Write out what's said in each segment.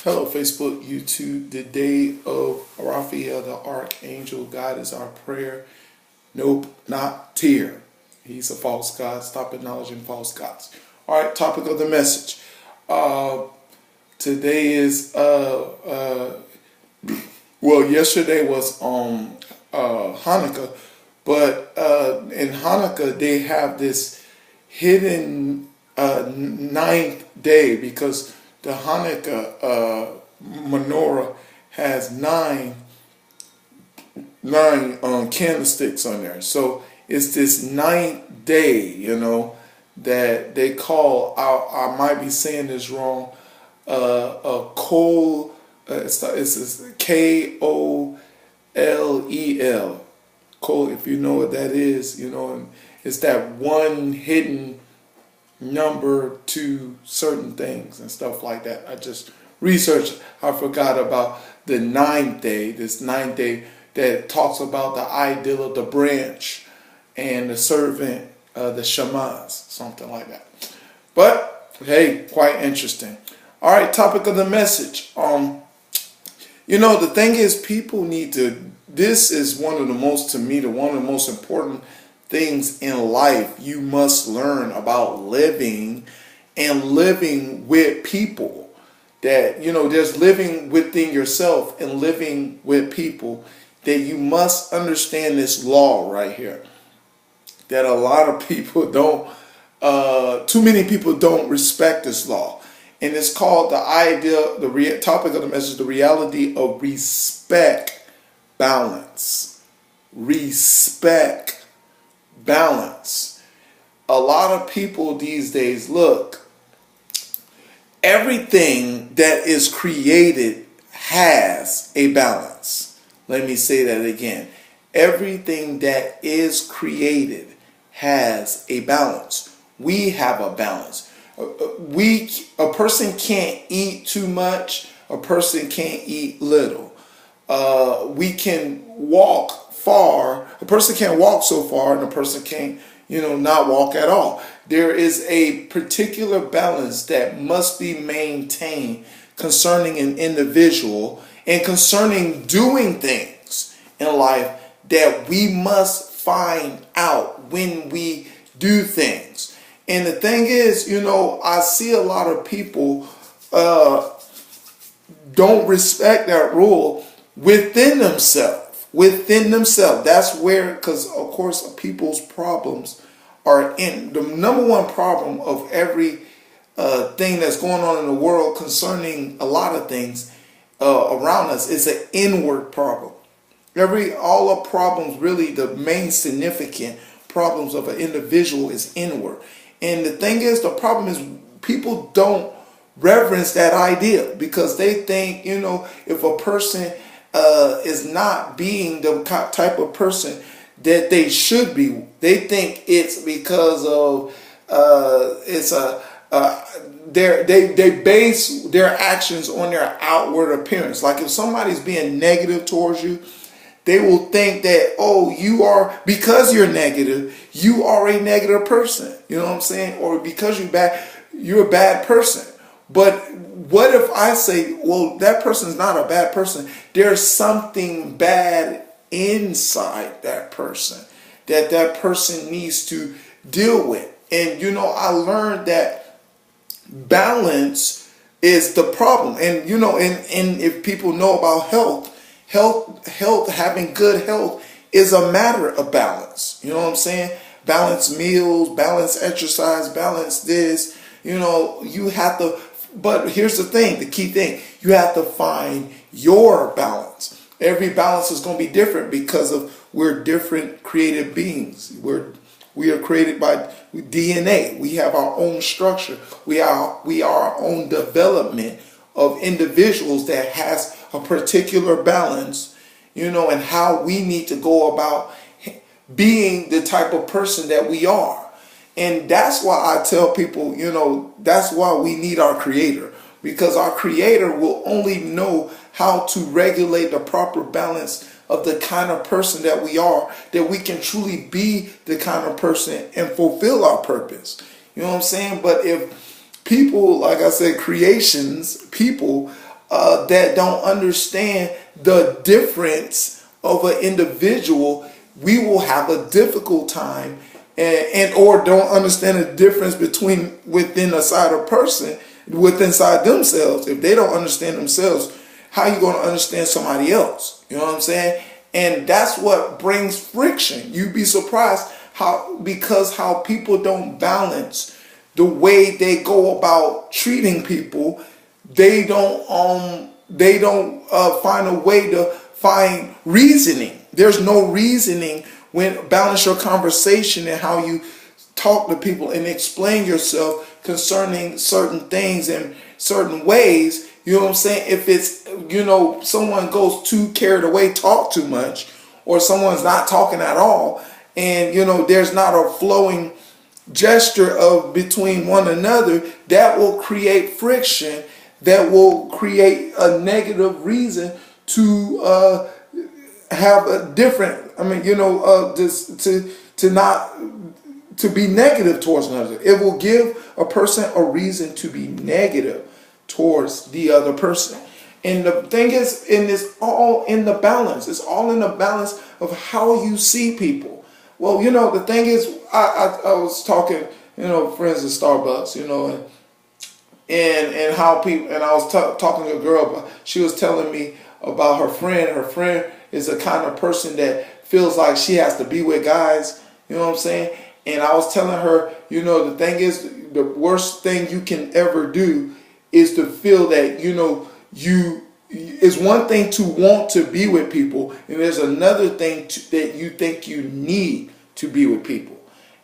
Hello, Facebook, YouTube. The day of Raphael, the Archangel. God is our prayer. Nope, not Tyr. He's a false god. Stop acknowledging false gods. All right, topic of the message. Today is, yesterday was Hanukkah, but in Hanukkah they have this hidden ninth day because the Hanukkah menorah has nine candlesticks on there. So it's this ninth day, that they call. I might be saying this wrong. A Kol. It's Kolel. Kol. If you know what that is, and it's that one hidden number to certain things and stuff like that. I just researched. I forgot about the ninth day. This ninth day that talks about the ideal of the branch and the servant, the shamas, something like that. But hey, quite interesting. All right, topic of the message. The thing is, people need to. This is one of the most important things in life. You must learn about living and living with people. That there's living within yourself and living with people. That you must understand this law right here. That a lot of people don't. Too many people don't respect this law, and it's called topic of the message: the reality of respect, balance, respect, balance. A lot of people these days, look, everything that is created has a balance. Let me say that again. Everything that is created has a balance. We have a balance. A person can't eat too much. A person can't eat little. We can walk far. A person can't walk so far, and a person can't, not walk at all. There is a particular balance that must be maintained concerning an individual and concerning doing things in life that we must find out when we do things. And the thing is, I see a lot of people don't respect that rule within themselves. That's where, because of course people's problems are in. The number one problem of every thing that's going on in the world concerning a lot of things around us is an inward problem. All the problems, really the main significant problems of an individual is inward. And the thing is, the problem is people don't reverence that idea because they think, if a person is not being the type of person that they should be, they think it's because of they base their actions on their outward appearance. Like if somebody's being negative towards you, they will think that, because you're negative, you are a negative person. You know what I'm saying? Or because you're a bad person. But what if I say, well, that person's not a bad person. There's something bad inside that person that person needs to deal with. And, I learned that balance is the problem. And, and if people know about health, having good health is a matter of balance. You know what I'm saying? Balance meals, balance exercise, balance this. You have to, but here's the thing, the key thing. You have to find your balance. Every balance is going to be different because we're different creative beings. We are created by DNA. We have our own structure. We are our own development of individuals that has a particular balance, and how we need to go about being the type of person that we are. And that's why I tell people, that's why we need our creator, because our creator will only know how to regulate the proper balance of the kind of person that we are, that we can truly be the kind of person and fulfill our purpose. You know what I'm saying? But if people, like I said, people that don't understand the difference of an individual, we will have a difficult time, and or don't understand the difference between within a side of person, within inside themselves. If they don't understand themselves, how you going to understand somebody else? You know what I'm saying? And that's what brings friction. You'd be surprised how people don't balance the way they go about treating people. They don't find a way to find reasoning. There's no reasoning when balance your conversation and how you talk to people and explain yourself concerning certain things in certain ways. You know what I'm saying? If it's, someone goes too carried away, talk too much, or someone's not talking at all, and, there's not a flowing gesture of between one another, that will create friction, that will create a negative reason to have a different, to be negative towards another. It will give a person a reason to be negative towards the other person. And the thing is, it's all in the balance. It's all in the balance of how you see people. Well, the thing is, I was talking, friends at Starbucks, and how people, and I was talking to a girl, she was telling me about her friend. Her friend is the kind of person that feels like she has to be with guys, you know what I'm saying? And I was telling her, the thing is, the worst thing you can ever do is to feel that, it's one thing to want to be with people, and there's another thing that you think you need to be with people.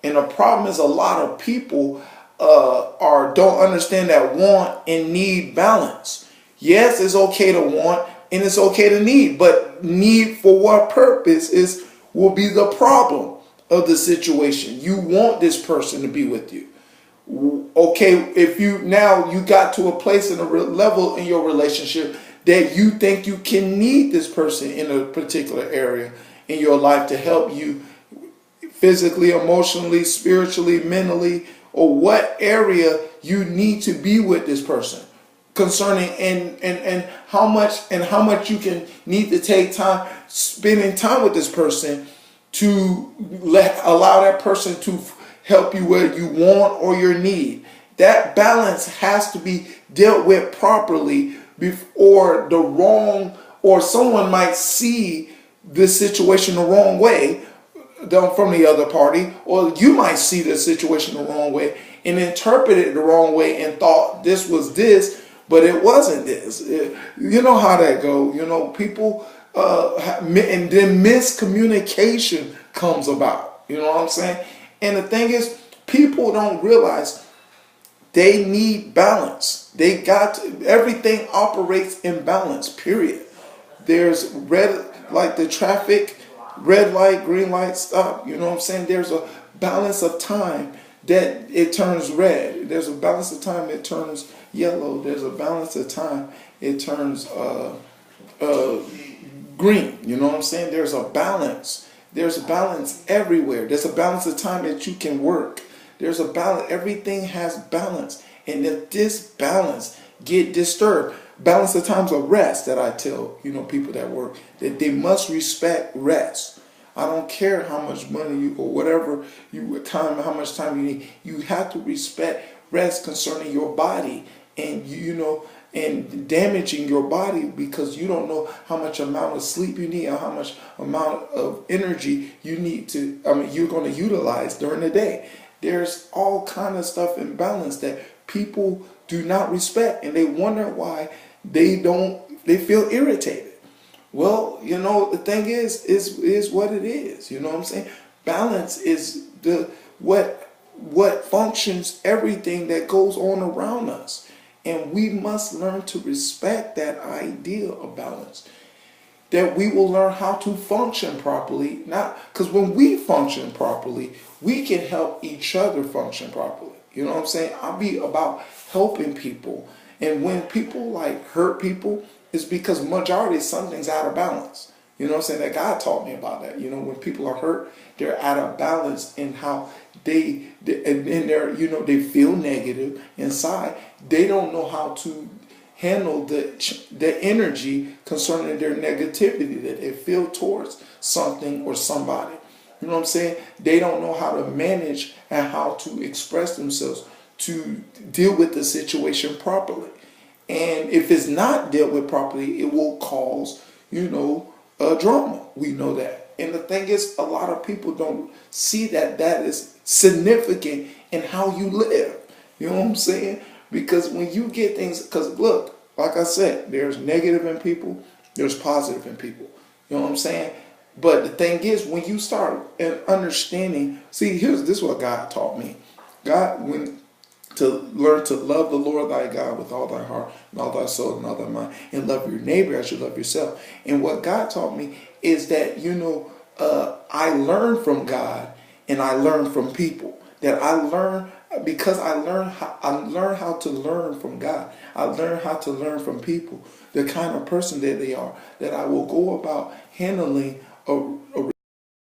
And the problem is, a lot of people don't understand that want and need balance. Yes, it's okay to want and it's okay to need, but need for what purpose will be the problem of the situation. You want this person to be with you. Okay, if you got to a place in a level in your relationship that you think you can need this person in a particular area in your life to help you physically, emotionally, spiritually, mentally, or what area you need to be with this person concerning, and how much you can need to take time spending time with this person to allow that person to help you where you want or your need. That balance has to be dealt with properly before or someone might see this situation the wrong way from the other party, or you might see the situation the wrong way and interpret it the wrong way and thought this was this, but it wasn't this. You know how that go. People, and then miscommunication comes about. You know what I'm saying? And the thing is, people don't realize they need balance. Everything operates in balance, period. There's like the traffic, red light, green light, stop. You know what I'm saying? There's a balance of time that it turns red. There's a balance of time it turns yellow. There's a balance of time it turns green. You know what I'm saying? There's a balance. There's a balance everywhere. There's a balance of time that you can work. There's a balance. Everything has balance. And if this balance get disturbed, balance the times of rest that I tell, people that work, that they must respect rest. I don't care how much money or whatever how much time you need. You have to respect rest concerning your body, and and damaging your body because you don't know how much amount of sleep you need or how much amount of energy you need you're going to utilize during the day. There's all kind of stuff in balance that people do not respect, and they wonder why they feel irritated. Well, the thing is what it is. You know what I'm saying? Balance is what functions everything that goes on around us. And we must learn to respect that idea of balance. That we will learn how to function properly. Because when we function properly, we can help each other function properly. You know what I'm saying? I'll be about helping people. And when people hurt people, it's because majority something's out of balance. You know what I'm saying? That God taught me about that. When people are hurt, they're out of balance in how they feel negative inside. They don't know how to handle the energy concerning their negativity that they feel towards something or somebody. You know what I'm saying? They don't know how to manage and how to express themselves to deal with the situation properly. And if it's not dealt with properly, it will cause, drama. We know that. And the thing is, a lot of people don't see that is significant in how you live. You know what I'm saying? Because when you get things, because look, like I said, there's negative in people, there's positive in people. You know what I'm saying? But the thing is, when you start understanding, see, this is what God taught me. To learn to love the Lord thy God with all thy heart and all thy soul and all thy mind, and love your neighbor as you love yourself. And what God taught me is that, I learn from God and I learn from people. That I learn because I learn how to learn from God. I learn how to learn from people, the kind of person that they are, that I will go about handling a